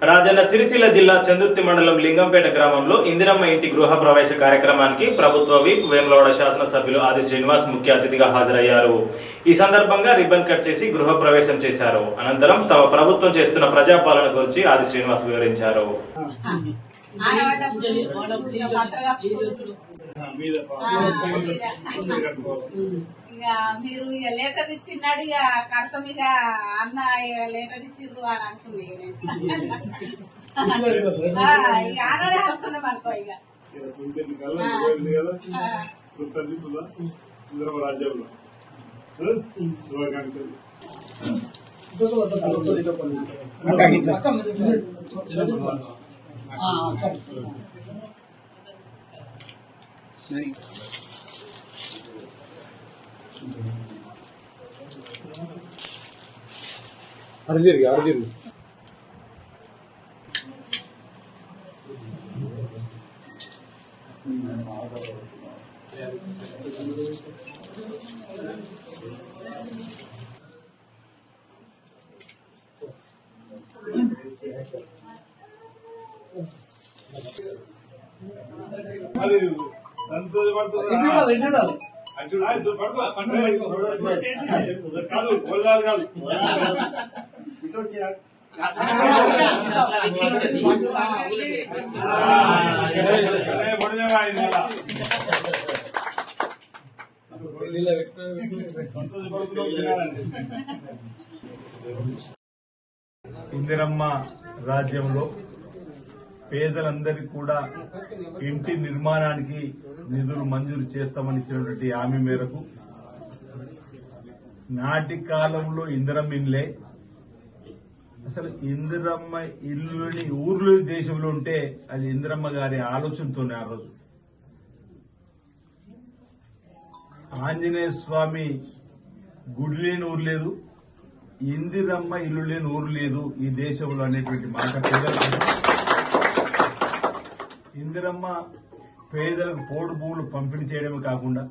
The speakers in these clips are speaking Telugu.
రాజన్న సిరిసిల్ల జిల్లా చందుర్తి మండలం లింగంపేట గ్రామంలో ఇందిరమ్మ ఇంటి గృహ ప్రవేశ కార్యక్రమానికి ప్రభుత్వ విప్ వేములవాడ శాసనసభ్యులు ఆది శ్రీనివాస్ ముఖ్య అతిథిగా హాజరయ్యారు. ఈ సందర్భంగా రిబ్బన్ కట్ చేసి గృహ ప్రవేశం చేశారు. అనంతరం తమ ప్రభుత్వం చేస్తున్న ప్రజాపాలన గురించి ఆది శ్రీనివాస్ వివరించారు. మీరు ఇక లెటర్ ఇచ్చినాడు, ఇక కడతాం, ఇక అన్న లెటర్ ఇచ్చిర్రు అని అనుకున్నాయి. ఇక ఆనాడే అనుకున్నాం అనుకో. ఇక అర్జున్ ఇందిరమ్మ రాజ్యంలో పేదలందరికీ కూడా ఇంటి నిర్మాణానికి నిధులు మంజూరు చేస్తామని ఇచ్చినటువంటి హామీ మేరకు నాటి కాలంలో ఇందిరమ్మ ఇల్లే, అసలు ఇందిరమ్మ ఇల్లుని ఊర్లో దేశంలో ఉంటే అది ఇందిరమ్మ గారి ఆలోచనతోనే. ఆ రోజు ఆంజనేయ స్వామి గుడి లేని ఊరు లేదు, ఇందిరమ్మ ఇల్లు లేని ఊరు లేదు ఈ దేశంలో అనేటువంటి మాట పేదలకు. ఇందిరమ్మ పేదలకు పోడు భూములు పంపిణీ చేయడమే కాకుండా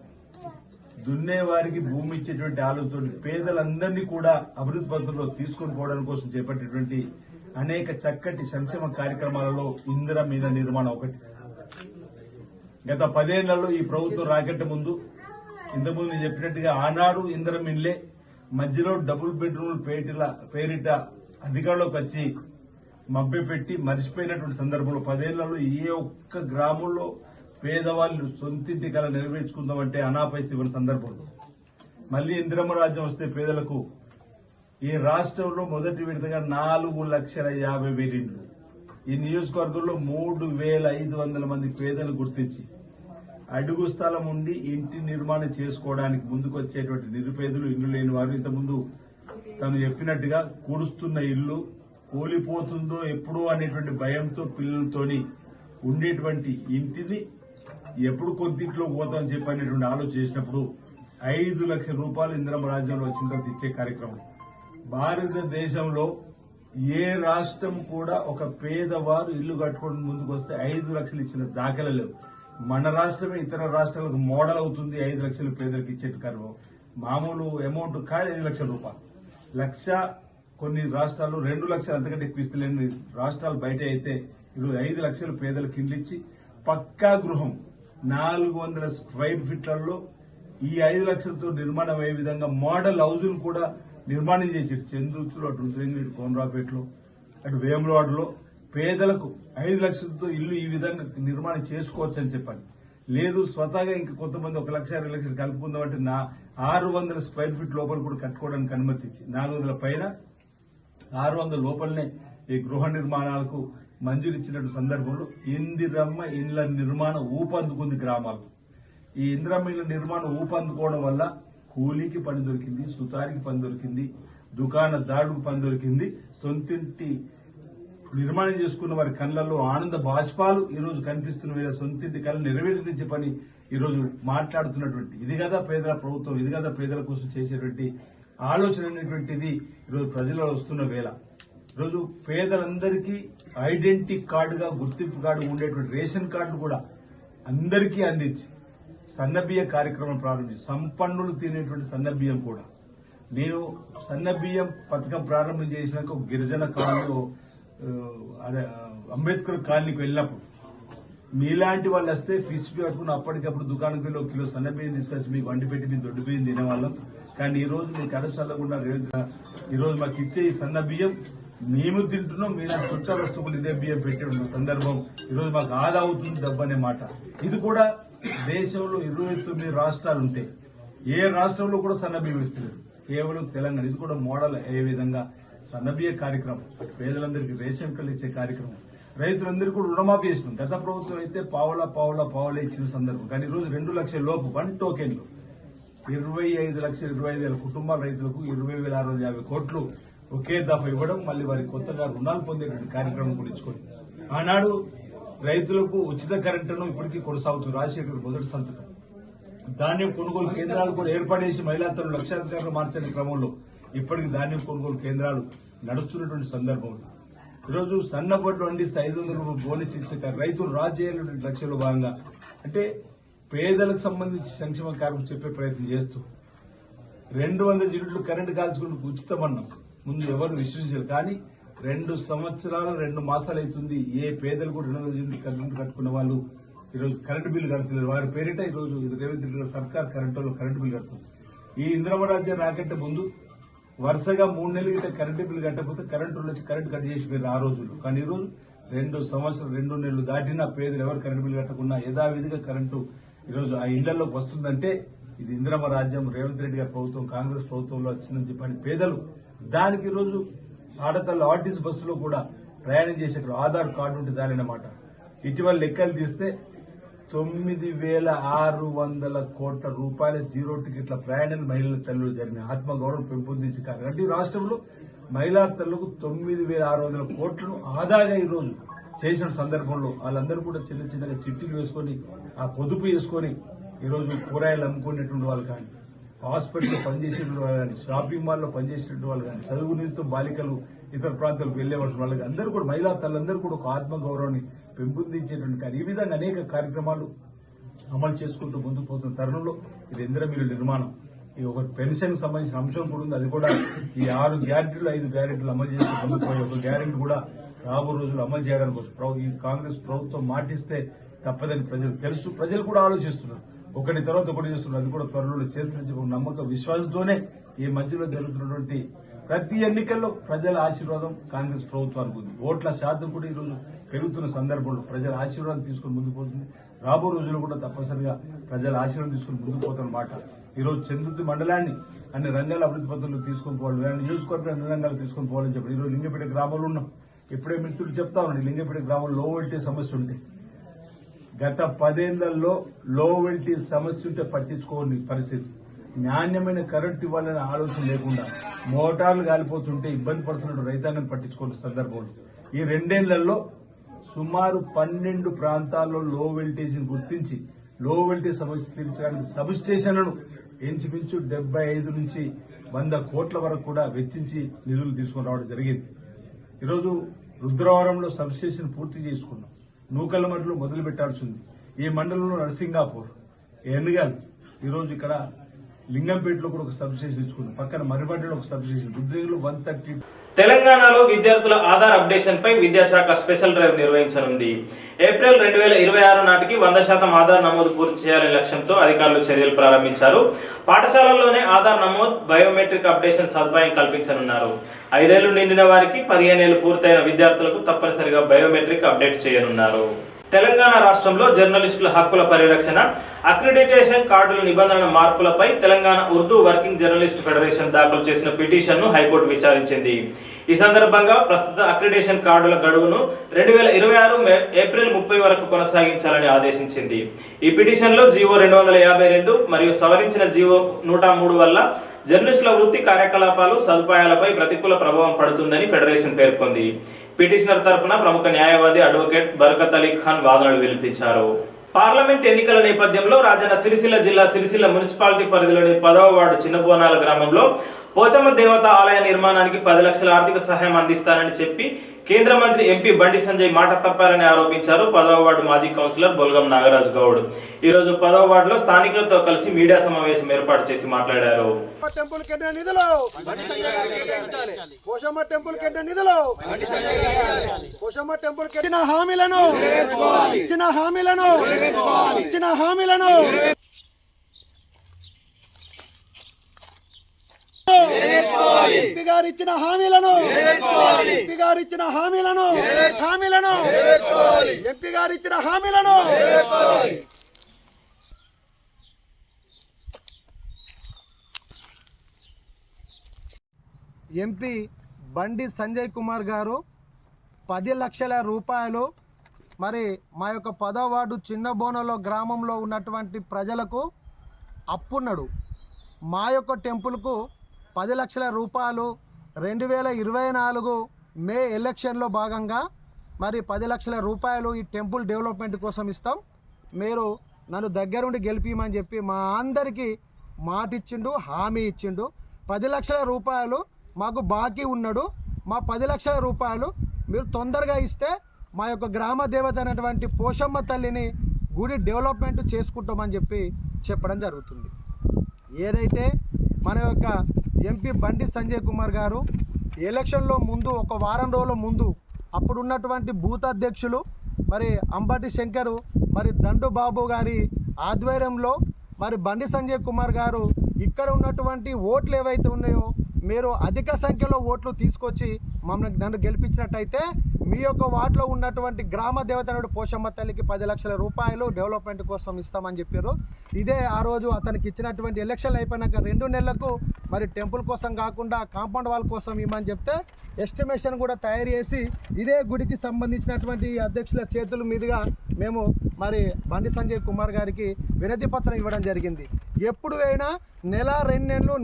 దున్నే వారికి భూమి ఇచ్చేటువంటి ఆలోచనతో పేదలందరినీ కూడా అభివృద్ధి పథంలో తీసుకొని పోవడం కోసం చేపట్టేటువంటి అనేక చక్కటి సంక్షేమ కార్యక్రమాలలో ఇందిరమ్మ ఇళ్ల నిర్మాణం ఒకటి. గత 10 ఏళ్లలో ఈ ప్రభుత్వం రాకెట్ ముందు ఇంతకుముందు నేను చెప్పినట్టుగా ఆనాడు ఇందిరమ్మ ఇళ్లే, మధ్యలో డబుల్ బెడ్రూమ్ పేరిట అధికారంలోకి వచ్చి మభ్యపెట్టి మరిచిపోయినటువంటి సందర్భంలో 10 ఏళ్లలో ఏ ఒక్క గ్రామంలో పేదవాళ్లు సొంతింటి కల నెరవేర్చుకుందామంటే అనాపైసి ఇవ్వని సందర్భంలో మళ్లీ ఇందిరమ్మ రాజ్యం వస్తే పేదలకు ఈ రాష్ట్రంలో మొదటి విడతగా 4,50,000 ఇండ్లు, ఈ నియోజకవర్గంలో 3,500 మంది పేదలు గుర్తించి అడుగు స్థలం ఉండి ఇంటి నిర్మాణం చేసుకోవడానికి ముందుకు వచ్చేటువంటి నిరుపేదలు, ఇల్లు లేని వారు, ఇంతకుముందు తను చెప్పినట్టుగా కూడుస్తున్న ఇల్లు కూలిపోతుందో ఎప్పుడో అనేటువంటి భయంతో పిల్లలతోని ఉండేటువంటి ఇంటిని ఎప్పుడు కొద్దింట్లో పోతామని చెప్పి అనేటువంటి ఆలోచన చేసినప్పుడు 5 లక్షల రూపాయలు ఇందిరమ్మ రాజ్యంలో వచ్చిన తర్వాత ఇచ్చే కార్యక్రమం. భారతదేశంలో ఏ రాష్ట్రం కూడా ఒక పేదవారు ఇల్లు కట్టుకోవడం ముందుకు వస్తే 5 లక్షలు ఇచ్చిన దాఖలు లేవు. మన రాష్ట్రమే ఇతర రాష్ట్రాలకు మోడల్ అవుతుంది. 5 లక్షలు పేదలకు ఇచ్చేది కాదు, మామూలు అమౌంట్ కాదు. 5 లక్షల రూపాయలు, 1,00,000 కొన్ని రాష్ట్రాలు 2 లక్షలు అంతకంటే ఎక్కువ ఇస్తలేని రాష్ట్రాలు బయట అయితే ఇప్పుడు 5 లక్షలు పేదలకు ఇండ్లు ఇచ్చి పక్కా గృహం 400 స్క్వేర్ ఫీట్లలో ఈ 5 లక్షలతో నిర్మాణం అయ్యే విధంగా మోడల్ హౌజులు కూడా నిర్మాణం చేశారు. చందుర్తిలో, అటు హుసేన్గఢ్, కోనరాపేటలో, అటు వేములవాడలో పేదలకు 5 లక్షలతో ఇల్లు ఈ విధంగా నిర్మాణం చేసుకోవచ్చు అని చెప్పాలి. లేదు స్వతహాగా ఇంకా కొంతమంది 1,00,000, 2 లక్షలు కలుపుకుందామంటే 600 స్క్వేర్ ఫీట్ లోపల కూడా కట్టుకోవడానికి అనుమతి ఇచ్చి 400 పైన 600 లోపలనే ఈ గృహ నిర్మాణాలకు మంజూరు ఇచ్చినట్టు సందర్భంలో ఇందిరమ్మ ఇళ్ల నిర్మాణం ఊపందుకుంది గ్రామాలు. ఈ ఇందిరమ్మ ఇళ్ల నిర్మాణం ఊపందుకోవడం వల్ల కూలీకి పని దొరికింది, సుతారికి పని దొరికింది, దుకాణదారుడికి పని దొరికింది. సొంతింటి నిర్మాణం చేసుకున్న వారి కళ్లలో ఆనంద బాష్పాలు ఈ రోజు కనిపిస్తున్న వేరే సొంతింటి కళ నెరవేర్చే పని ఈ రోజు మాట్లాడుతున్నటువంటి ఇది కదా పేదల ప్రభుత్వం, ఇది కదా పేదల కోసం చేసేటువంటి ఆలోచన అనేటువంటిది ఈరోజు ప్రజల్లో వస్తున్న వేళ. ఈరోజు పేదలందరికీ ఐడెంటిటీ కార్డుగా, గుర్తింపు కార్డు ఉండేటువంటి రేషన్ కార్డు కూడా అందరికీ అందించి సన్నబియ్య కార్యక్రమం ప్రారంభించి సంపన్నులు తినేటువంటి సన్నబియ్యం కూడా నేను సన్నబియ్యం పథకం ప్రారంభం చేసినాక గిరిజన కాలంలో అదే అంబేద్కర్ కాలనీకి వెళ్ళినప్పుడు మీలాంటి వాళ్ళు వస్తే ఫిష్ కట్టుకుని అప్పటికప్పుడు దుకాణంకి వెళ్ళి 1 కిలో సన్న బియ్యం తీసుకొచ్చి మీకు వండి పెట్టి మీరు దొడ్డు బియ్యం తినేవాళ్ళం. కానీ ఈ రోజు మీకు అడచల్లకుండా ఈ రోజు మాకు ఇచ్చే ఈ సన్న బియ్యం మేము తింటున్నాం, మీరు చుట్ట వస్తువులు ఇదే బియ్యం పెట్టే సందర్భం ఈ రోజు మాకు ఆదా అవుతుంది డబ్బనే మాట. ఇది కూడా దేశంలో 29 రాష్ట్రాలు ఉంటాయి, ఏ రాష్ట్రంలో కూడా సన్న బియ్యం ఇస్తున్నారు, కేవలం తెలంగాణ. ఇది కూడా మోడల్ అయ్యే విధంగా సన్నబియ్య కార్యక్రమం, పేదలందరికీ రేషన్ కార్డులు ఇచ్చే కార్యక్రమం, రైతులందరికీ కూడా రుణమాఫీ చేసినాం. గత ప్రభుత్వం అయితే పావులా ఇచ్చిన సందర్భం. కానీ ఈరోజు 2 లక్షల లోపు 1 టోకెన్లు 25,25,000 కుటుంబాల రైతులకు 20,650 కోట్లు ఒకే దఫా ఇవ్వడం, మళ్ళీ వారికి కొత్తగా రుణాలు పొందేటువంటి కార్యక్రమం కూడా ఇచ్చుకోండి. ఆనాడు రైతులకు ఉచిత కరెంటును ఇప్పటికీ కొనసాగుతుంది. రాజశేఖర్ మొదటి సంతకం. ధాన్యం కొనుగోలు కేంద్రాలు కూడా ఏర్పాటు చేసి మహిళా తల్లులు లక్షాధికారులు మార్చే క్రమంలో ఇప్పటికి ధాన్యం కొనుగోలు కేంద్రాలు నడుస్తున్నటువంటి సందర్భంలో ఈరోజు సన్నబొడ్లు వండిస్తే 500 రూపాయలు బోనస్ ఇచ్చే రైతులు రాజు చేయాలనేటువంటి లక్ష్యంలో భాగంగా అంటే పేదలకు సంబంధించి సంక్షేమ కార్యక్రమం చెప్పే ప్రయత్నం చేస్తూ 200 యూనిట్లు కరెంటు కాల్చుకుని ఉచితమన్నాం. ముందు ఎవరు విశ్వసించారు. కానీ 2 సంవత్సరాలు 2 మాసాలు అవుతుంది, ఏ పేదలు కూడా 200 యూనిట్లు కరెంటు కట్టుకున్న వాళ్ళు ఈరోజు కరెంటు బిల్లు కడుతున్నారు. వారి పేరిట ఈరోజు రేవంత్ రెడ్డి గారు సర్కార్ కరెంటు బిల్లు కడుతుంది. ఈ ఇందిరమ్మ రాజ్యం రాకంటే ముందు వరుసగా 3 నెలలు గిట్ట కరెంటు బిల్లు కట్టకపోతే కరెంటు వచ్చి కరెంటు కట్ చేసి పోయారు ఆ రోజుల్లో. కానీ ఈ రోజు 2 సంవత్సరాలు 2 నెలలు దాటినా పేదలు ఎవరు కరెంటు బిల్లు కట్టకుండా యథావిధిగా కరెంటు ఈరోజు ఆ ఇళ్లలోకి వస్తుందంటే ఇది ఇందిరమ్మ రాజ్యం, రేవంత్ రెడ్డి గారి ప్రభుత్వం, కాంగ్రెస్ ప్రభుత్వంలో వచ్చిందని చెప్పని పేదలు దానికి ఈరోజు ఆడతల్ల ఆర్టీసీ బస్సులో కూడా ప్రయాణం చేసేటప్పుడు ఆధార్ కార్డు ఉంటే చాలన్నమాట. ఇటీవల లెక్కలు తీస్తే 9,600 కోట్ల రూపాయల జీరో టికెట్ల ప్రయాణాలు మహిళల తల్లులు జరిగిన ఆత్మగౌరవం పెంపొందించే కార్యక్రమం. అంటే ఈ రాష్ట్రంలో మహిళా తల్లులకు 9,600 కోట్లను ఆదాగా ఈ రోజు చేసిన సందర్భంలో వాళ్ళందరూ కూడా చిన్నగా చిట్టీలు వేసుకొని ఆ పొదుపు వేసుకొని ఈరోజు కూరగాయలు అమ్ముకునేటువంటి వాళ్ళు కానీ, హాస్పిటల్లో పనిచేసేటువంటి వాళ్ళు కానీ, షాపింగ్ మాల్లో పనిచేసేటువంటి వాళ్ళు కానీ, చదువు నిమిత్తం బాలికలు ఇతర ప్రాంతాలకు వెళ్లేవాళ్ళ వాళ్ళకి అందరూ కూడా మహిళా తల్లందరూ కూడా ఒక ఆత్మగౌరవాన్ని పెంపొందించేటువంటి కానీ ఈ విధంగా అనేక కార్యక్రమాలు అమలు చేసుకుంటూ ముందుకు పోతున్న తరుణంలో ఇది ఇందిరమిల్లు నిర్మాణం, ఈ ఒక పెన్షన్ సంబంధించిన అంశం కూడా ఉంది. అది కూడా ఈ 6 గ్యారెంటీలు 5 గ్యారెంటీలు అమలు చేస్తూ ముందుకు పోయి ఒక గ్యారెంటీ కూడా రాబో రోజులు అమలు చేయడానికి ఈ కాంగ్రెస్ ప్రభుత్వం మాటిస్తే తప్పదని ప్రజలు తెలుసు. ప్రజలు కూడా ఆలోచిస్తున్నారు, ఒకటి తర్వాత ఒకటి చేస్తున్నారు. అది కూడా త్వరలో చేస్తున్న ఒక నమ్మక విశ్వాసంతోనే ఈ మధ్యలో జరుగుతున్నటువంటి ప్రతి ఎన్నికల్లో ప్రజల ఆశీర్వాదం కాంగ్రెస్ ప్రభుత్వానికి ఉంది. ఓట్ల శాతం కూడా ఈ రోజు పెరుగుతున్న సందర్భంలో ప్రజల ఆశీర్వాదం తీసుకుని ముందుకు పోతుంది. రాబో రోజుల్లో కూడా తప్పనిసరిగా ప్రజల ఆశీర్వాదం తీసుకుని ముందుకు పోతున్నమాట. ఈ రోజు చంద్రుతి మండలాన్ని అన్ని రంగాల అభివృద్ధి పద్ధతులు తీసుకొని పోవాలి, నియోజకవర్గం అన్ని రంగాలు తీసుకొని పోవాలని చెప్పి ఈరోజు లింగపేట గ్రామంలో ఉన్నాం. ఇప్పుడే మిత్రులు చెప్తా ఉన్నాడు, లింగపేట గ్రామంలో లో వోల్టేజ్ సమస్య ఉంటే గత 10 ఏళ్లలో లో వోల్టేజ్ సమస్య ఉంటే పట్టించుకోని పరిస్థితి, నాణ్యమైన కరెంటు ఇవ్వాలనే ఆలోచన లేకుండా మోటార్లు కాలిపోతుంటే ఇబ్బంది పడుతున్న రైతాంగం పట్టించుకున్న సందర్భంలో ఈ 2 ఏళ్లలో సుమారు 12 ప్రాంతాల్లో లో వోల్టేజ్ గుర్తించి లో వోల్టేజ్ సమస్య తీర్చడానికి సబ్ స్టేషన్లను ఇంచుమించు 75 నుంచి 100 కోట్ల వరకు కూడా వెచ్చించి నిధులు తీసుకుని రావడం జరిగింది. ఈరోజు రుద్రవరంలో సబ్ స్టేషన్ పూర్తి చేసుకున్నాం, నూకలమట్లో మొదలు పెట్టాల్సి ఉంది. ఈ మండలంలో నరసింగాపూర్, ఎన్నిగల్, ఈరోజు ఇక్కడ లింగంపేటలో కూడా ఒక సబ్ స్టేషన్ ఇచ్చుకున్నాం, పక్కన మరిబడ్డలో ఒక సబ్ స్టేషన్, గుడ్రేగులో 130. తెలంగాణలో విద్యార్థుల ఆధార్ అప్డేషన్ పై విద్యాశాఖ స్పెషల్ డ్రైవ్ నిర్వహించనుంది. ఏప్రిల్ 2026 నాటికి 100% ఆధార్ నమోదు పూర్తి చేయాలనే లక్ష్యంతో అధికారులు చర్యలు ప్రారంభించారు. పాఠశాలల్లోనే ఆధార్ నమోదు, బయోమెట్రిక్ అప్డేషన్ సదుపాయం కల్పించనున్నారు. 5 ఏళ్లు నిండిన వారికి, 15 ఏళ్లు పూర్తయిన విద్యార్థులకు తప్పనిసరిగా బయోమెట్రిక్ అప్డేట్ చేయనున్నారు. తెలంగాణ రాష్ట్రంలో జర్నలిస్టుల హక్కుల పరిరక్షణ, అక్రిడిటేషన్ కార్డుల నిబంధనల మార్పులపై Telangana Urdu working journalist federation దాఖలు చేసిన పిటిషన్ను హైకోర్టు విచారించింది. ఈ సందర్భంగా ప్రస్తుత అక్రిడిటేషన్ కార్డుల గడువును 2026 ఏప్రిల్ 30 వరకు కొనసాగించాలని ఆదేశించింది. ఈ పిటిషన్లో జీవో 252 మరియు సవరించిన జీవో 103 వల్ల జర్నలిస్టుల వృత్తి కార్యకలాపాలు, సదుపాయాలపై ప్రతికూల ప్రభావం పడుతుందని ఫెడరేషన్ పేర్కొంది. పిటిషనర్ తరపున ప్రముఖ న్యాయవాది అడ్వకేట్ బర్కత్ అలీ ఖాన్ వాదనలు వినిపించారు. పార్లమెంట్ ఎన్నికల నేపథ్యంలో రాజన్న సిరిసిల్ల జిల్లా సిరిసిల్ల మున్సిపాలిటీ పరిధిలోని 10వ వార్డు చిన్నబోనాల గ్రామంలో పోచమ్మ దేవత ఆలయ నిర్మాణానికి 10 లక్షల ఆర్థిక సహాయం అందిస్తానని చెప్పి కేంద్ర మంత్రి ఎంపీ బండి సంజయ్ మాట తప్పారని ఆరోపించారు 10వ వార్డు మాజీ కౌన్సిలర్ బొల్గం నాగరాజు గౌడ్. ఈ రోజు 10వ వార్డులో స్థానికులతో కలిసి మీడియా సమావేశం ఏర్పాటు చేసి మాట్లాడారు. టెంపుల్ కెట్టిన నిధులు పోషమ్మ టెంపుల్ కెట్టిన నిధులు పోషమ్మ టెంపుల్ కెట్టిన హామీలను ఇచ్చిన హామీలను ఎంపీ గారు ఇచ్చిన హామీలను ఎంపీ గారు ఇచ్చిన హామీలను ఎంపీ గారు ఇచ్చిన హామీలను ఎంపీ బండి సంజయ్ కుమార్ గారు 10 లక్షల రూపాయలు మరి మా యొక్క 10వ వార్డు చిన్నబోనలో గ్రామంలో ఉన్నటువంటి ప్రజలకు అప్పున్నాడు. మా యొక్క టెంపుల్కు 10 లక్షల రూపాయలు 2024 మే ఎలక్షన్లో భాగంగా మరి 10 లక్షల రూపాయలు ఈ టెంపుల్ డెవలప్మెంట్ కోసం ఇస్తాం, మీరు నన్ను దగ్గరుండి గెలిపిమని చెప్పి మా అందరికీ మాట ఇచ్చిండు, హామీ ఇచ్చిండు. 10 లక్షల రూపాయలు మాకు బాకీ ఉన్నాడు. మా 10 లక్షల రూపాయలు మీరు తొందరగా ఇస్తే మా యొక్క గ్రామ దేవత అయినటువంటి పోషమ్మ తల్లిని గుడి డెవలప్మెంట్ చేసుకుంటామని చెప్పి చెప్పడం జరుగుతుంది. ఏదైతే మన యొక్క ఎంపీ బండి సంజయ్ కుమార్ గారు ఎలక్షన్లో ముందు ఒక వారం రోజుల ముందు అప్పుడున్నటువంటి బూత్ అధ్యక్షులు మరి అంబటి శంకరు మరి దండు బాబు గారి ఆధ్వర్యంలో మరి బండి సంజయ్ కుమార్ గారు ఇక్కడ ఉన్నటువంటి ఓట్లు ఏవైతే ఉన్నాయో మీరు అధిక సంఖ్యలో ఓట్లు తీసుకొచ్చి నన్ను గెలిపించినట్టయితే మీ యొక్క వార్డులో ఉన్నటువంటి గ్రామ దేవత పోషమ్మ తల్లికి 10 లక్షల రూపాయలు డెవలప్మెంట్ కోసం ఇస్తామని చెప్పారు. ఇదే ఆ రోజు అతనికి ఇచ్చినటువంటి ఎలక్షన్లు అయిపోయినాక 2 నెలలకు మరి టెంపుల్ కోసం కాకుండా కాంపౌండ్ వాల్ కోసం ఇవ్వమని చెప్తే ఎస్టిమేషన్ కూడా తయారు చేసి ఇదే గుడికి సంబంధించినటువంటి అధ్యక్షుల చేతుల మీదుగా మేము మరి బండి సంజయ్ కుమార్ గారికి వినతి పత్రం ఇవ్వడం జరిగింది. ఎప్పుడు అయినా నెల 2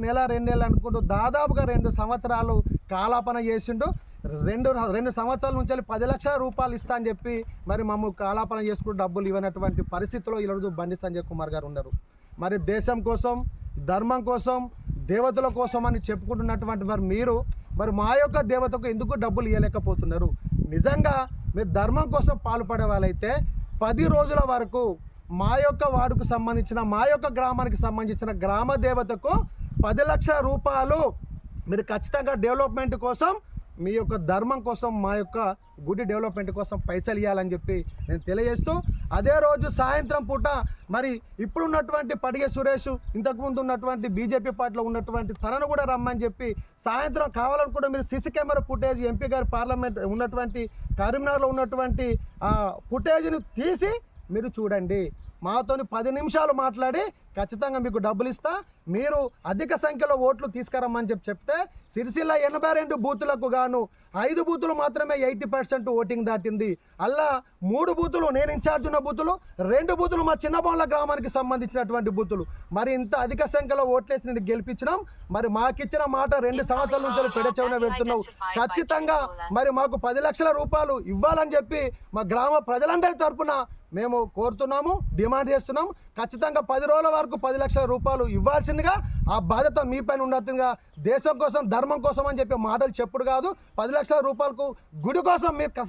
నెలలు అనుకుంటూ దాదాపుగా 2 సంవత్సరాలు కాలాపన చేసిండు. రెండు సంవత్సరాల నుంచి 10 లక్షల రూపాయలు ఇస్తా అని చెప్పి మరి మమ్మల్ని కాలాపన చేసుకుంటూ డబ్బులు ఇవ్వనటువంటి పరిస్థితిలో ఈరోజు బండి సంజయ్ కుమార్ గారు ఉన్నారు. మరి దేశం కోసం, ధర్మం కోసం, దేవతల కోసం అని చెప్పుకుంటున్నటువంటి మరి మా యొక్క దేవతకు ఎందుకు డబ్బులు ఇవ్వలేకపోతున్నారు? నిజంగా మీరు ధర్మం కోసం పాల్పడే వాళ్ళైతే 10 రోజుల వరకు మా యొక్క వార్డుకు సంబంధించిన మా యొక్క గ్రామానికి సంబంధించిన గ్రామ దేవతకు 10 లక్షల రూపాయలు మీరు ఖచ్చితంగా డెవలప్మెంట్ కోసం, మీ యొక్క ధర్మం కోసం, మా యొక్క గుడి డెవలప్మెంట్ కోసం పైసలు ఇవ్వాలని చెప్పి నేను తెలియజేస్తూ, అదే రోజు సాయంత్రం పూట మరి ఇప్పుడున్నటువంటి పడిగే సురేష్, ఇంతకుముందు ఉన్నటువంటి బీజేపీ పార్టీలో ఉన్నటువంటి తనను కూడా రమ్మని చెప్పి సాయంత్రం కావాలనుకుంటే మీరు సీసీ కెమెరా ఫుటేజ్ ఎంపీ గారి పార్లమెంట్ ఉన్నటువంటి కరీంనగర్లో ఉన్నటువంటి ఫుటేజ్ను తీసి మీరు చూడండి. మాతోని 10 నిమిషాలు మాట్లాడి ఖచ్చితంగా మీకు డబ్బులు ఇస్తా, మీరు అధిక సంఖ్యలో ఓట్లు తీసుకురమ్మని చెప్తే సిరిసిల్ల 82 బూతులకు గాను 5 బూతులు మాత్రమే 80% ఓటింగ్ దాటింది. అలా 3 బూతులు నేను ఇన్ఛార్జ్ ఉన్న బూతులు, 2 బూతులు మా చిన్నబోన్ల గ్రామానికి సంబంధించినటువంటి బూతులు. మరి ఇంత అధిక సంఖ్యలో ఓట్లేసి నేను గెలిపించినాం. మరి మాకిచ్చిన మాట 2 సంవత్సరాల నుంచి పెడచెవిన పెడుతున్నావు. ఖచ్చితంగా మరి మాకు 10 లక్షల రూపాయలు ఇవ్వాలని చెప్పి మా గ్రామ ప్రజలందరి తరఫున మేము కోరుతున్నాము, డిమాండ్ చేస్తున్నాం. ఖచ్చితంగా 10 రోజుల వరకు 10 లక్షల రూపాయలు ఇవ్వాల్సిందిగా, ఆ బాధ్యత మీ పైన ఉన్నట్టుగా దేశం కోసం, ధర్మం కోసం అని చెప్పి మాటలు చెప్పుడు కాదు, 10 లక్షల రూపాయలకు గుడి కోసం మీరు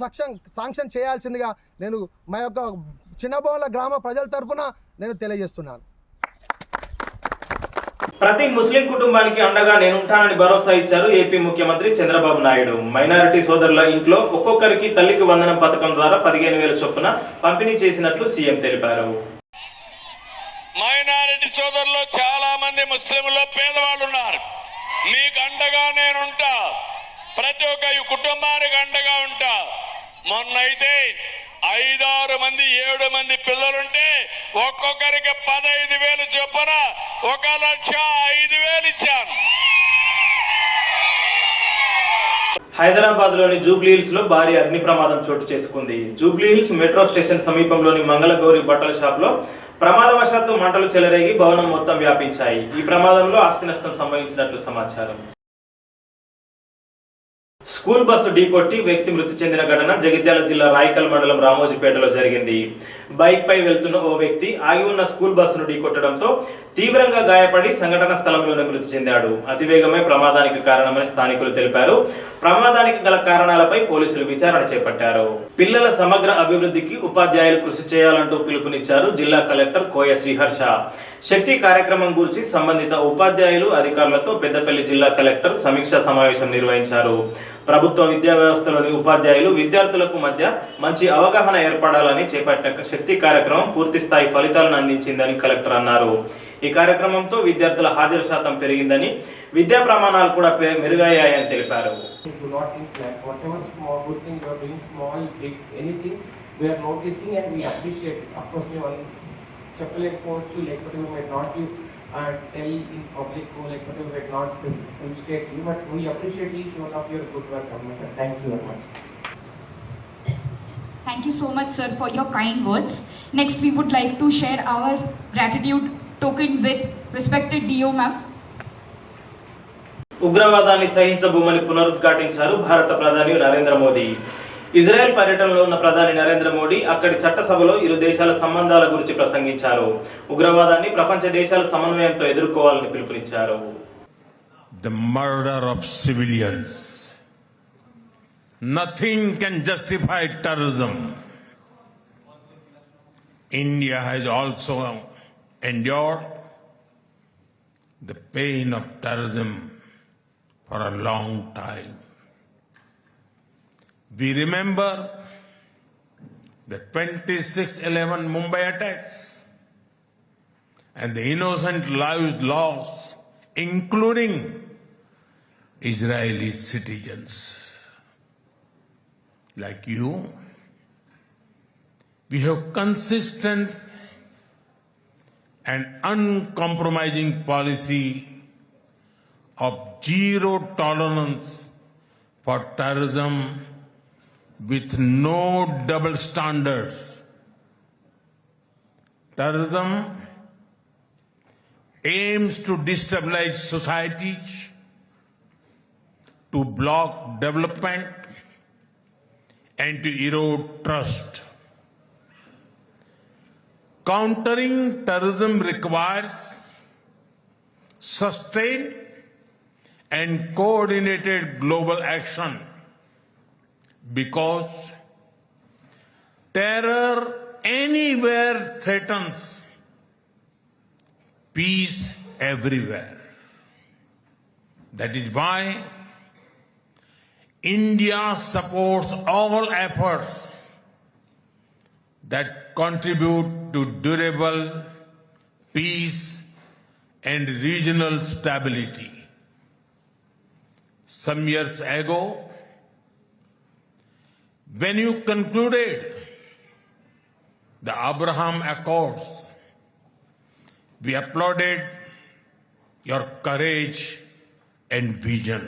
శాంక్షన్ చేయాల్సిందిగా నేను మా యొక్క చిన్నబోన్ల గ్రామ ప్రజల తరఫున నేను తెలియజేస్తున్నాను. ప్రతి ముస్లిం కుటుంబానికి అండగా నేనుంటానని భరోసా ఇచ్చారు ఏపీ ముఖ్యమంత్రి చంద్రబాబు నాయుడు. మైనారిటీ సోదరుల ఇంట్లో ఒక్కొక్కరికి తల్లికి వందనం పథకం ద్వారా 15,000 చొప్పున పంపిణీ చేసినట్లు సీఎం తెలిపారు. మైనారిటీ సోదరులు చాలా మంది ముస్లింలు పేదవాళ్ళు ఉన్నారు. మీకు అండగా నేనుంటా, ప్రతి ఒక్క కుటుంబానికి అండగా ఉంటా. మొన్నైతే 5-6 మంది 7 మంది పిల్లలుంటే ఒక్కొక్కరికి 15,000 చొప్పున 1,05,000 ఇచ్చాను. హైదరాబాద్ లోని జూబ్లీ హిల్స్ లో భారీ అగ్ని ప్రమాదం చోటు చేసుకుంది. జూబ్లీ హిల్స్ మెట్రో స్టేషన్ సమీపంలోని మంగళగౌరి బట్టల షాప్ లో ప్రమాదవశాత్తు మంటలు చెలరేగి భవనం మొత్తం వ్యాపించాయి. ఈ ప్రమాదంలో ఆస్తి నష్టం సంభవించినట్లు సమాచారం. స్కూల్ బస్సు ఢీకొట్టి వ్యక్తి మృతి చెందిన ఘటన జగిత్యాల జిల్లా రాయికల్ మండలం రామోజీపేటలో జరిగింది. బైక్ పై వెళ్తున్న ఓ వ్యక్తి ఆగి ఉన్న స్కూల్ బస్సును ఢీకొట్టడంతో తీవ్రంగా గాయపడి సంఘటన స్థలంలోనే మృతి చెందాడు. అతివేగమే ప్రమాదానికి కారణమని స్థానికులు తెలిపారు. ప్రమాదానికి గల కారణాలపై పోలీసులు విచారణ చేపట్టారు. పిల్లల సమగ్ర అభివృద్ధికి ఉపాధ్యాయులు కృషి చేయాలంటూ పిలుపునిచ్చారు జిల్లా కలెక్టర్ కోయ శ్రీహర్ష. శక్తి కార్యక్రమం గురించి సంబంధిత ఉపాధ్యాయులు అధికారులతో పెద్దపల్లి జిల్లా కలెక్టర్ సమీక్షా సమావేశం నిర్వహించారు. ప్రభుత్వ విద్యా వ్యవస్థలోని ఉపాధ్యాయులు విద్యార్థులకు మధ్య మంచి అవగాహన ఏర్పడాలని చేపట్టిన శక్తి కార్యక్రమం పూర్తి స్థాయి ఫలితాలను అందించిందని కలెక్టర్ అన్నారు. ఈ కార్యక్రమంతో విద్యార్థుల హాజరు శాతం పెరిగిందని, విద్యా ప్రమాణాలు కూడా మెరుగయ్యాయని తెలిపారు. Do not neglect whatever small good thing you are doing, small, big, anything we are noticing and we appreciate it. Of course, we want చెప్పలేకపోవచ్చు, లేకపోతే we might not you tell in public, లేకపోతే we might not illustrate you, but we appreciate each one of your good work. Thank you very much. Thank you so much, sir, for your kind words. Next, we would like to share our gratitude token with respected DO ma'am. ఉగ్రవాదాన్ని సహించబోమని పునరుద్ఘాటించారు భారత ప్రధాని నరేంద్ర మోదీ. ఇజ్రాయెల్ పర్యటనలో ఉన్న ప్రధాని నరేంద్ర మోడీ అక్కడి చట్టసభలో ఇరు దేశాల సంబంధాల గురించి ప్రసంగించారు. ఉగ్రవాదాన్ని ప్రపంచ దేశాల సమన్వయంతో ఎదుర్కోవాలని పిలుపునిచ్చారు. The murder of civilians. Nothing can justify terrorism. India has also endured the pain of terrorism for a long time. We remember the 26/11 Mumbai attacks and the innocent lives lost, including Israeli citizens. Like you, we have consistent and uncompromising policy of zero tolerance for terrorism with no double standards. Terrorism aims to destabilize societies, to block development, and to erode trust. Countering terrorism requires sustained and coordinated global action, because terror anywhere threatens peace everywhere. That is why India supports all efforts that contribute to durable peace and regional stability. Some years ago, when you concluded the Abraham Accords, we applauded your courage and vision.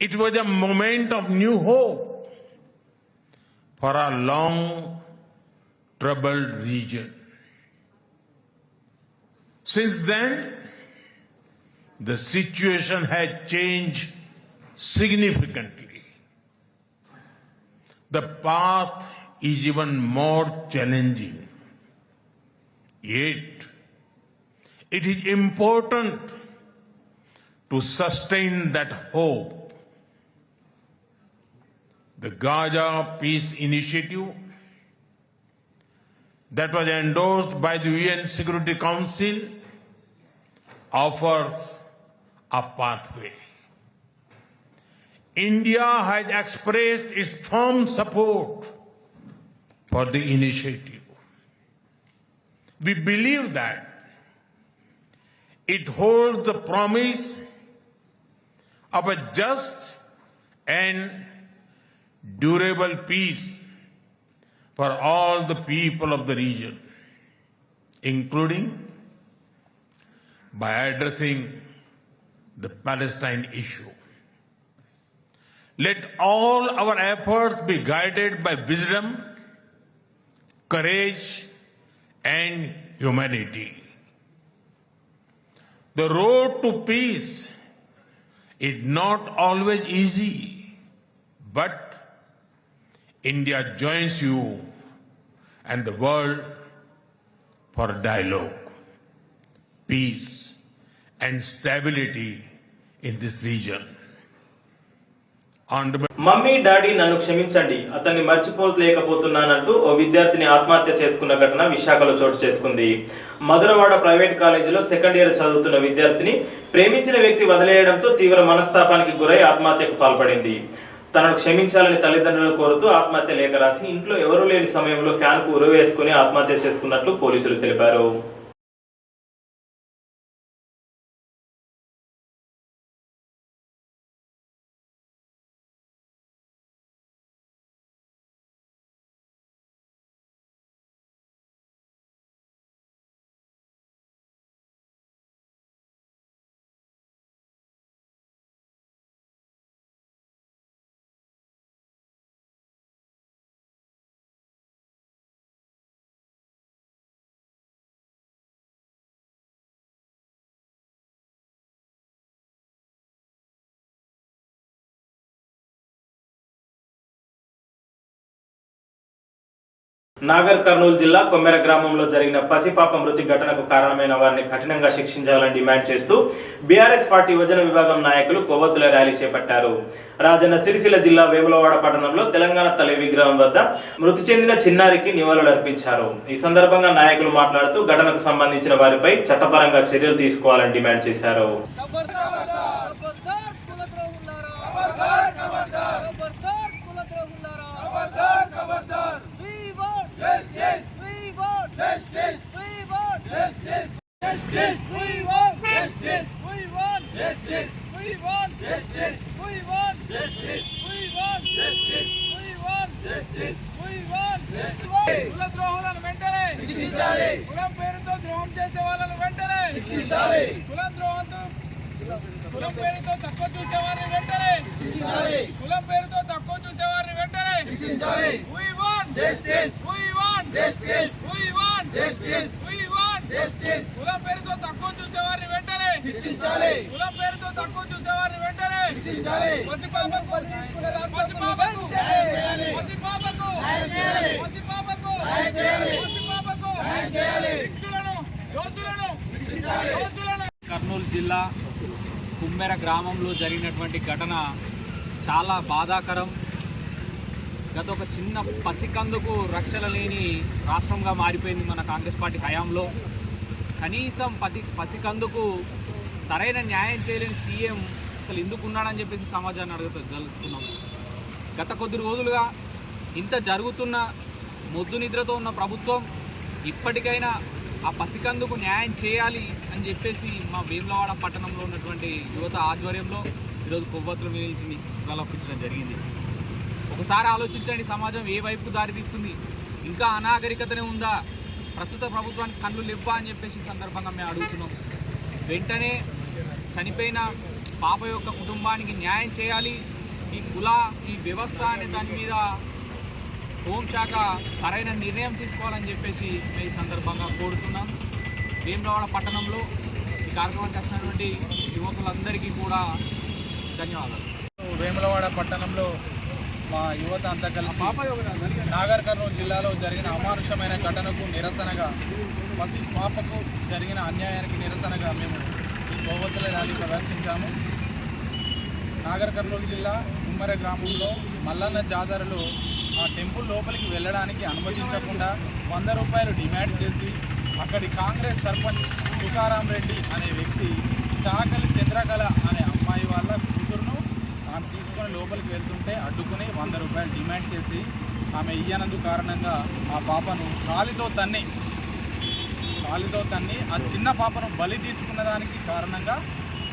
It was a moment of new hope for our long troubled region. Since then, the situation has changed significantly. The path is even more challenging. Yet, it is important to sustain that hope. The Gaza Peace Initiative that was endorsed by the UN Security Council offers a pathway. India has expressed its firm support for the initiative. We believe that it holds the promise of a just and durable peace for all the people of the region, including by addressing the Palestine issue. Let all our efforts be guided by wisdom, courage, and humanity. The road to peace is not always easy, but India joins you and the world for dialogue, peace, and stability in this region. Mummy daddy నన్ను క్షమించండి, అతన్ని మర్చిపోలేకపోతున్నానంటూ ఓ విద్యార్థిని ఆత్మహత్య చేసుకున్న ఘటన విశాఖలో చోటు చేసుకుంది. మధురవాడ ప్రైవేట్ కాలేజీలో సెకండ్ ఇయర్ చదువుతున్న విద్యార్థిని ప్రేమించిన వ్యక్తి వదిలేయడంతో తీవ్ర మనస్తాపానికి గురై ఆత్మహత్యకు పాల్పడింది. తనను క్షమించాలని తల్లిదండ్రులను కోరుతూ ఆత్మహత్య లేఖ రాసి ఇంట్లో ఎవరూ లేని సమయంలో ఫ్యాన్కు ఉరవేసుకుని ఆత్మహత్య చేసుకున్నట్లు పోలీసులు తెలిపారు. నాగర్ కర్నూలు జిల్లా కొమ్మెర గ్రామంలో జరిగిన పసిపాప మృతి ఘటనకు కారణమైన వారిని కఠినంగా శిక్షించాలని డిమాండ్ చేస్తూ బీఆర్ఎస్ పార్టీ యువజన విభాగం నాయకులు కొవ్వొత్తుల ర్యాలీ చేపట్టారు. రాజన్న సిరిసిల్ల జిల్లా వేములవాడ పట్టణంలో తెలంగాణ తల్లి విగ్రహం వద్ద మృతి చెందిన చిన్నారికి నివాళులర్పించారు. ఈ సందర్భంగా నాయకులు మాట్లాడుతూ ఘటనకు సంబంధించిన వారిపై చట్టపరంగా చర్యలు తీసుకోవాలని డిమాండ్ చేశారు. కులద్రోహులను వెంటనే శిక్షించాలి. కులం పేరుతో ద్రోహం చేసే వాళ్ళను వెంటనే శిక్షించాలి. కులం పేరుతో తక్కువ చూసేవారిని వెంటనే శిక్షించాలి. కులం పేరుతో తక్కువ చూసేవారిని వెంటనే శిక్షించాలి. We want justice. We want justice. We want justice. We want justice. కులం పేరుతో తక్కువ చూసేవారిని వెంటనే శిక్షించాలి. కులం పేరుతో తక్కువ చూసేవారిని వెంటనే శిక్షించాలి. పసిపాపకు బలి తీసుకునే రాక్షసులను వెంటనే పసిపాపకు కర్నూలు జిల్లా కుమ్మెర గ్రామంలో జరిగినటువంటి ఘటన చాలా బాధాకరం. గత ఒక చిన్న పసికందుకు రక్షణ లేని రాష్ట్రంగా మారిపోయింది మన కాంగ్రెస్ పార్టీ హయాంలో. కనీసం పసికందుకు సరైన న్యాయం చేయలేని సీఎం అసలు ఎందుకు ఉన్నాడని చెప్పేసి సమాజాన్ని అడుగుతున్నాం. గత కొద్ది రోజులుగా ఇంత జరుగుతున్న మొద్దు నిద్రతో ఉన్న ప్రభుత్వం ఇప్పటికైనా ఆ పసికందుకు న్యాయం చేయాలి అని చెప్పేసి మా వేములవాడ పట్టణంలో ఉన్నటువంటి యువత ఆధ్వర్యంలో ఈరోజు కొవ్వొత్తుల మీద నివాళులర్పించడం జరిగింది. ఒకసారి ఆలోచించండి, సమాజం ఏ వైపు దారితీస్తుంది? ఇంకా అనాగరికతనే ఉందా? ప్రస్తుత ప్రభుత్వానికి కళ్ళు లేవా అని చెప్పేసి ఈ సందర్భంగా మేము అడుగుతున్నాం. వెంటనే చనిపోయిన పాప యొక్క కుటుంబానికి న్యాయం చేయాలి. ఈ వ్యవస్థ అనే దాని మీద హోంశాఖ సరైన నిర్ణయం తీసుకోవాలని చెప్పేసి మేము ఈ సందర్భంగా కోరుతున్నాం. వేములవాడ పట్టణంలో ఈ కార్యక్రమానికి వచ్చినటువంటి యువకులందరికీ కూడా ధన్యవాదాలు. వేములవాడ పట్టణంలో మా యువత అంతా కలిసి నాగర్ కర్నూలు జిల్లాలో జరిగిన అమానుషమైన ఘటనకు నిరసనగా, పసి పాపకు జరిగిన అన్యాయానికి నిరసనగా మేము ఈ కొవ్వొత్తుల ర్యాలీ ప్రదర్శించాము. నాగర్ కర్నూలు జిల్లా కుమ్మెర గ్రామంలో మల్లన్న జాతరలో ఆ టెంపుల్ లోపలికి వెళ్ళడానికి అనుమతించకుండా 100 రూపాయలు డిమాండ్ చేసి అక్కడి కాంగ్రెస్ సర్పంచ్ తుకారాం రెడ్డి అనే వ్యక్తి చాకలి చంద్రకళ అనే అమ్మాయి వాళ్ళ కూతురును ఆమె తీసుకొని లోపలికి వెళ్తుంటే అడ్డుకుని 100 రూపాయలు డిమాండ్ చేసి ఆమె ఇయ్యనందు కారణంగా ఆ పాపను కాలితో తన్ని ఆ చిన్న పాపను బలి తీసుకున్న దానికి కారణంగా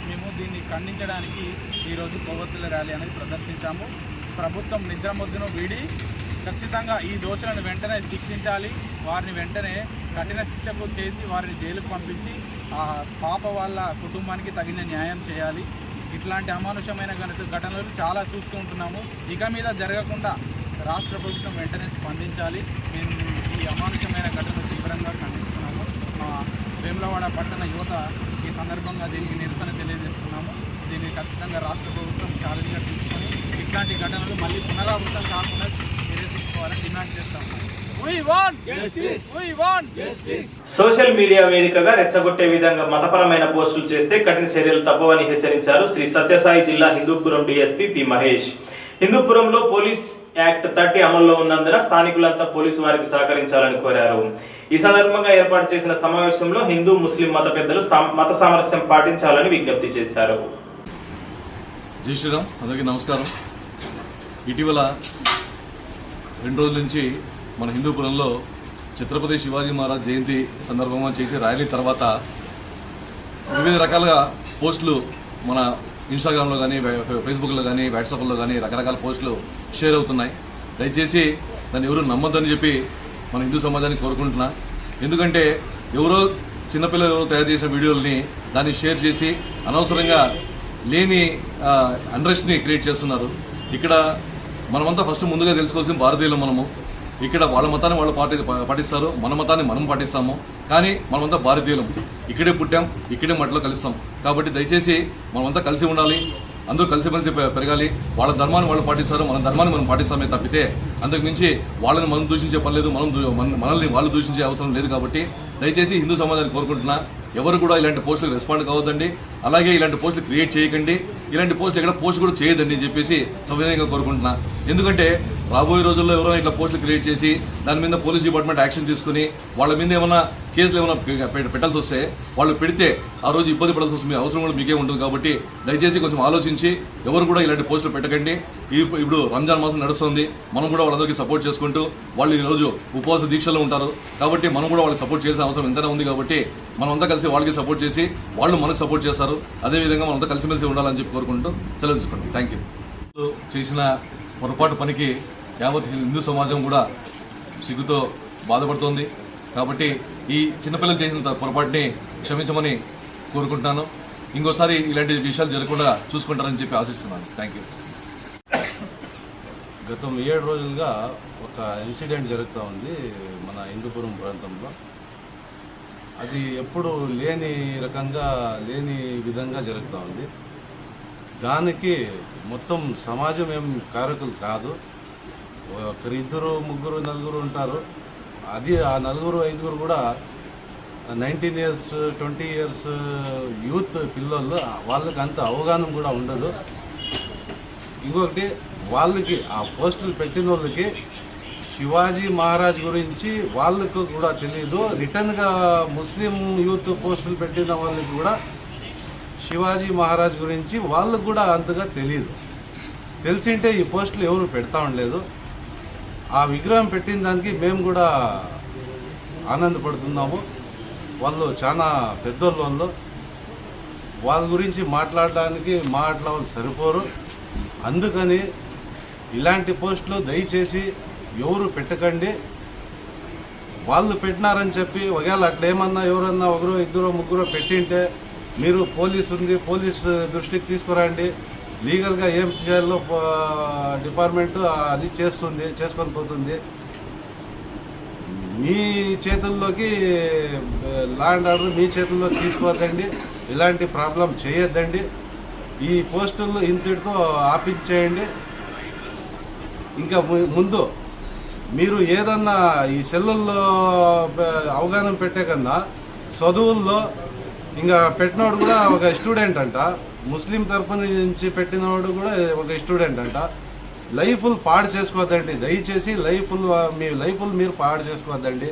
మేము దీన్ని ఖండించడానికి ఈరోజు కొవ్వొత్తుల ర్యాలీ అనేది ప్రదర్శించాము. ప్రభుత్వం నిద్రమొద్దును వీడి ఖచ్చితంగా ఈ దోషులను వెంటనే శిక్షించాలి. వారిని వెంటనే కఠిన శిక్షకు చేసి వారిని జైలుకు పంపించి ఆ పాప వాళ్ళ కుటుంబానికి తగిన న్యాయం చేయాలి. ఇట్లాంటి అమానుషమైన ఘటనలు చాలా చూస్తూ ఉంటున్నాము. ఇక మీద జరగకుండా రాష్ట్ర ప్రభుత్వం వెంటనే స్పందించాలి. మేము ఈ అమానుషమైన ఘటనలు తీవ్రంగా ఖండిస్తున్నాము. వేములవాడ పట్టణ యువత ఈ సందర్భంగా దీనికి నిరసన తెలియజేస్తున్నాము. దీన్ని ఖచ్చితంగా రాష్ట్ర ప్రభుత్వం ఛాలెంజ్గా తీసుకొని ఇట్లాంటి ఘటనలు మళ్ళీ పునరావృతం కాకుండా చర్య తీసుకోవాలని డిమాండ్ చేస్తాము. సోషల్ మీడియా వేదికగా రెచ్చగొట్టే విధంగా మతపరమైన పోస్టులు చేస్తే కఠిన చర్యలు తప్పవని హెచ్చరించారు శ్రీ సత్యసాయి జిల్లా హిందూపురం డీఎస్పీ పి మహేష్. హిందూపురంలో పోలీస్ యాక్ట్ 30 అమల్లో ఉన్నందున స్థానికులంతా పోలీసు వారికి సహకరించాలని కోరారు. ఈ సందర్భంగా ఏర్పాటు చేసిన సమావేశంలో హిందూ ముస్లిం మత పెద్దలు మత సామరస్యం పాటించాలని విజ్ఞప్తి చేశారు. జై శ్రీరామ్, అందరికీ నమస్కారం. ఇటీవల 2 రోజుల నుంచి మన హిందూపురంలో ఛత్రపతి శివాజీ మహారాజ్ జయంతి సందర్భంగా చేసే ర్యాలీ తర్వాత వివిధ రకాలుగా పోస్టులు మన ఇన్స్టాగ్రామ్లో కానీ, ఫేస్బుక్లో కానీ, వాట్సాప్లో కానీ రకరకాల పోస్టులు షేర్ అవుతున్నాయి. దయచేసి దాన్ని ఎవరు నమ్మొద్దని చెప్పి మన హిందూ సమాజాన్ని కోరుకుంటున్నా. ఎందుకంటే ఎవరో చిన్నపిల్లలు తయారు చేసిన వీడియోల్ని దాన్ని షేర్ చేసి అనవసరంగా లేని అన్రెస్ట్ని క్రియేట్ చేస్తున్నారు. ఇక్కడ మనమంతా ఫస్ట్ ముందుగా తెలుసుకోవాల్సిన భారతీయులు మనము. ఇక్కడ వాళ్ళ మతాన్ని వాళ్ళు పాటిస్తారు, మన మతాన్ని మనం పాటిస్తాము. కానీ మనమంతా భారతీయులం, ఇక్కడే పుట్టాం, ఇక్కడే మట్టిలో కలుస్తాం. కాబట్టి దయచేసి మనమంతా కలిసి ఉండాలి, అందరూ కలిసిమెలిసి పెరగాలి. వాళ్ళ ధర్మాన్ని వాళ్ళు పాటిస్తారు, మన ధర్మాన్ని మనం పాటిస్తామే తప్పితే అంతకు మించి వాళ్ళని మనం దూషించే పని లేదు, మనల్ని వాళ్ళు దూషించే అవసరం లేదు. కాబట్టి దయచేసి హిందూ సమాజాన్ని కోరుకుంటున్నా, ఎవరు కూడా ఇలాంటి పోస్టులకు రెస్పాండ్ కావద్దండి. అలాగే ఇలాంటి పోస్టులు క్రియేట్ చేయకండి, ఇలాంటి పోస్టులు ఎక్కడ పోస్ట్ కూడా చేయదండి అని చెప్పేసి సవినయంగా కోరుకుంటున్నా. ఎందుకంటే రాబోయే రోజుల్లో ఎవరైనా ఇట్లా పోస్టులు క్రియేట్ చేసి దాని మీద పోలీస్ డిపార్ట్మెంట్ యాక్షన్ తీసుకుని వాళ్ళ మీద ఏమైనా కేసులు ఏమైనా పెట్టాల్సి వస్తే, వాళ్ళు పెడితే ఆ రోజు ఇబ్బంది పడాల్సి వస్తుంది, అవసరం కూడా మీకే ఉంటుంది. కాబట్టి దయచేసి కొంచెం ఆలోచించి ఎవరు కూడా ఇలాంటి పోస్టులు పెట్టకండి. ఇప్పుడు రంజాన్ మాసం నడుస్తుంది, మనం కూడా వాళ్ళందరికీ సపోర్ట్ చేసుకుంటూ వాళ్ళు ఈరోజు ఉపవాస దీక్షలో ఉంటారు. కాబట్టి మనం కూడా వాళ్ళకి సపోర్ట్ చేసే అవసరం ఎంతైనా ఉంది. కాబట్టి మనమంతా కలిసి వాళ్ళకి సపోర్ట్ చేసి వాళ్ళు మనకు సపోర్ట్ చేస్తారు. అదేవిధంగా మనంతా కలిసిమెలిసి ఉండాలని చెప్పి కోరుకుంటూ సెలవు తీసుకోండి. Thank you. చేసిన పొరపాటు పనికి యావత్ హిందూ సమాజం కూడా సిగ్గుతో బాధపడుతోంది. కాబట్టి ఈ చిన్నపిల్లలు చేసిన పొరపాటుని క్షమించమని కోరుకుంటున్నాను. ఇంకోసారి ఇలాంటి విషయాలు జరగకుండా చూసుకుంటారని చెప్పి ఆశిస్తున్నాను. Thank you. గతం 7 రోజులుగా ఒక ఇన్సిడెంట్ జరుగుతూ ఉంది మన హిందూపురం ప్రాంతంలో. అది ఎప్పుడు లేని రకంగా, లేని విధంగా జరుగుతూ ఉంది. దానికి మొత్తం సమాజం ఏం కారకులు కాదు. ఒకరు, 2, 3, 4 ఉంటారు. అది ఆ 4, 5 కూడా 19 years 20 years యూత్ పిల్లలు, వాళ్ళకి అంత అవగాహన కూడా ఉండదు. ఇంకొకటి, వాళ్ళకి ఆ పోస్టులు పెట్టిన వాళ్ళకి శివాజీ మహారాజ్ గురించి వాళ్ళకు కూడా తెలియదు. రిటర్న్గా ముస్లిం యూత్ పోస్టులు పెట్టిన వాళ్ళకి కూడా శివాజీ మహారాజ్ గురించి వాళ్ళకు కూడా అంతగా తెలియదు. తెలిసింటే ఈ పోస్టులు ఎవరు పెడతా ఉండలేదు. ఆ విగ్రహం పెట్టిన దానికి మేము కూడా ఆనందపడుతున్నాము. వాళ్ళు చాలా పెద్దోళ్ళు, వాళ్ళ గురించి మాట్లాడడానికి వాళ్ళు సరిపోరు. అందుకని ఇలాంటి పోస్టులు దయచేసి ఎవరు పెట్టకండి. వాళ్ళు పెట్టినారని చెప్పి ఒకవేళ అట్లా ఏమన్నా ఎవరన్నా 1, 2, 3 పెట్టింటే మీరు పోలీస్ దృష్టికి తీసుకురండి. లీగల్గా ఏం చేయాలో డిపార్ట్మెంట్ అది చేసుకొని పోతుంది. మీ చేతుల్లోకి లా అండ్ ఆర్డర్ మీ చేతుల్లోకి తీసుకోవద్దండి. ఇలాంటి ప్రాబ్లం చేయొద్దండి. ఈ పోస్టులు ఇంతటితో ఆపించేయండి. ఇంకా ముందు మీరు ఏదన్నా ఈ సెల్లుల్లో అవగాహన పెట్టే కన్నా చదువుల్లో ఇంకా పెట్టినోడు కూడా ఒక స్టూడెంట్ అంట, ముస్లిం తరపు నుంచి పెట్టినవాడు కూడా ఒక స్టూడెంట్ అంట. లైఫ్లు పాడు చేసుకోవద్దండి. దయచేసి మీ లైఫ్లు మీరు పాడు చేసుకోవద్దండి.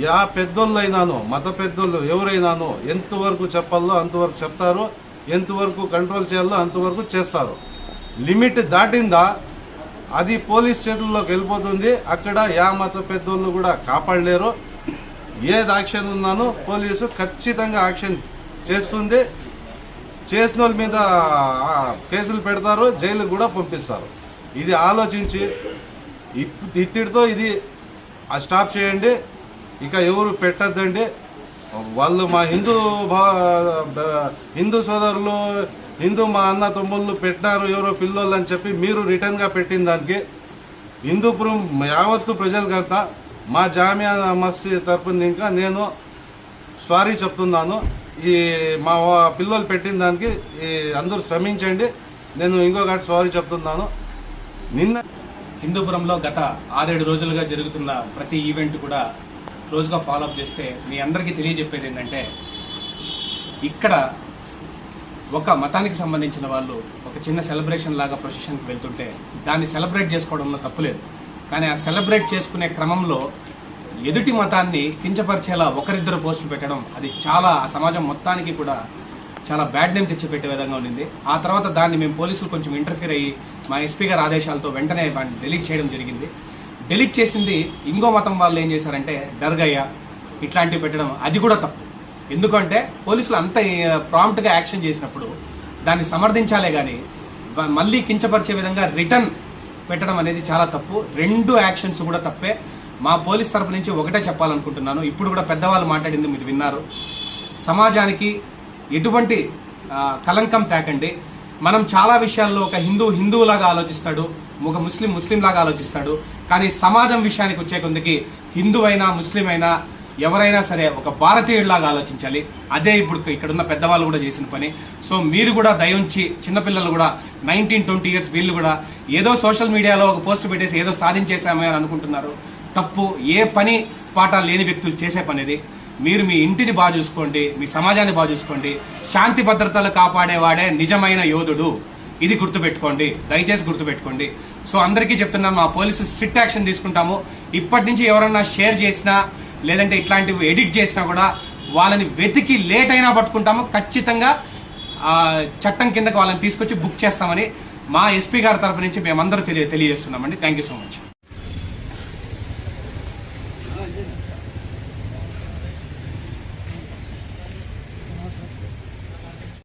యా పెద్దోళ్ళు అయినానో, మత పెద్దోళ్ళు ఎవరైనానో ఎంతవరకు చెప్పాలో అంతవరకు చెప్తారు, ఎంతవరకు కంట్రోల్ చేయాలో అంతవరకు చేస్తారు. లిమిట్ దాటిందా అది పోలీస్ చేతుల్లోకి వెళ్ళిపోతుంది. అక్కడ యా మత పెద్దోళ్ళు కూడా కాపాడలేరు. ఏది యాక్షన్ ఉన్నానో పోలీసు ఖచ్చితంగా యాక్షన్ చేస్తుంది. చేసిన వాళ్ళ మీద కేసులు పెడతారు, జైలుకు కూడా పంపిస్తారు. ఇది ఆలోచించి ఇత్తిడితో ఇది స్టాప్ చేయండి. ఇక ఎవరు పెట్టద్దండి. వాళ్ళు మా హిందూ సోదరులు, మా అన్న తమ్ముళ్ళు పెట్టినారు ఎవరో పిల్లోళ్ళు అని చెప్పి మీరు రిటర్న్గా పెట్టిన దానికి హిందూపురం యావత్తు ప్రజలకంతా మా జామియా మసీద్ తరపున ఇంకా నేను సారీ చెప్తున్నాను. ఈ మా పిల్లలు పెట్టిన దానికి అందరూ శ్రమించండి. నేను ఇంకొకటి సారీ చెప్తున్నాను. నిన్న హిందూపురంలో గత 6-7 రోజులుగా జరుగుతున్న ప్రతి ఈవెంట్ కూడా క్లోజ్గా ఫాలోఅప్ చేస్తే మీ అందరికీ తెలియజెప్పేది ఏంటంటే, ఇక్కడ ఒక మతానికి సంబంధించిన వాళ్ళు ఒక చిన్న సెలబ్రేషన్ లాగా ప్రొసెషన్కి వెళ్తుంటే దాన్ని సెలబ్రేట్ చేసుకోవడంలో తప్పులేదు. కానీ ఆ సెలబ్రేట్ చేసుకునే క్రమంలో ఎదుటి మతాన్ని కించపరిచేలా ఒకరిద్దరు పోస్టులు పెట్టడం అది చాలా ఆ సమాజం మొత్తానికి కూడా చాలా బ్యాడ్ నేమ్ తెచ్చిపెట్టే విధంగా ఉండింది. ఆ తర్వాత దాన్ని మేము పోలీసులు కొంచెం ఇంటర్ఫీర్ అయ్యి మా ఎస్పీ గారి ఆదేశాలతో వెంటనే వాటిని డిలీట్ చేయడం జరిగింది. డిలీట్ చేసింది ఇంకో మతం వాళ్ళు ఏం చేశారంటే దర్గయ్య ఇట్లాంటివి పెట్టడం, అది కూడా తప్పు. ఎందుకంటే పోలీసులు అంత ప్రాంప్ట్గా యాక్షన్ చేసినప్పుడు దాన్ని సమర్థించాలే కానీ మళ్ళీ కించపరిచే విధంగా రిటర్న్ పెట్టడం అనేది చాలా తప్పు. 2 యాక్షన్స్ కూడా తప్పే. మా పోలీస్ తరపు నుంచి ఒకటే చెప్పాలనుకుంటున్నాను, ఇప్పుడు కూడా పెద్దవాళ్ళు మాట్లాడింది మీరు విన్నారు. సమాజానికి ఎటువంటి కలంకం తేకండి. మనం చాలా విషయాల్లో ఒక హిందువులాగా ఆలోచిస్తాడు, ఒక ముస్లిం లాగా ఆలోచిస్తాడు. కానీ సమాజం విషయానికి వచ్చే కొందికి హిందూ అయినా ముస్లిం అయినా ఎవరైనా సరే ఒక భారతీయుడిలాగా ఆలోచించాలి. అదే ఇప్పుడు ఇక్కడున్న పెద్దవాళ్ళు కూడా చేసిన పని. సో మీరు కూడా దయించి చిన్నపిల్లలు కూడా 19-20 years వీళ్ళు కూడా ఏదో సోషల్ మీడియాలో ఒక పోస్ట్ పెట్టేసి ఏదో సాధించేసామే అని అనుకుంటున్నారు. తప్పు. ఏ పని పాట లేని వ్యక్తులు చేసే పని ఇది. మీరు మీ ఇంటిని బాగా చూసుకోండి, మీ సమాజాన్ని బాగా చూసుకోండి. శాంతి భద్రతలు కాపాడేవాడే నిజమైన యోధుడు. ఇది గుర్తుపెట్టుకోండి, దయచేసి గుర్తుపెట్టుకోండి. సో అందరికీ చెప్తున్నాను, మా పోలీసులు స్ట్రిక్ట్ యాక్షన్ తీసుకుంటాము. ఇప్పటి నుంచి ఎవరన్నా షేర్ చేసినా లేదంటే ఇట్లాంటివి ఎడిట్ చేసినా కూడా వాళ్ళని వెతికి లేట్ అయినా పట్టుకుంటాము. ఖచ్చితంగా చట్టం కిందకి వాళ్ళని తీసుకొచ్చి బుక్ చేస్తామని మా ఎస్పీ గారి తరపు నుంచి మేమందరూ తెలియజేస్తున్నామండి. Thank you so much.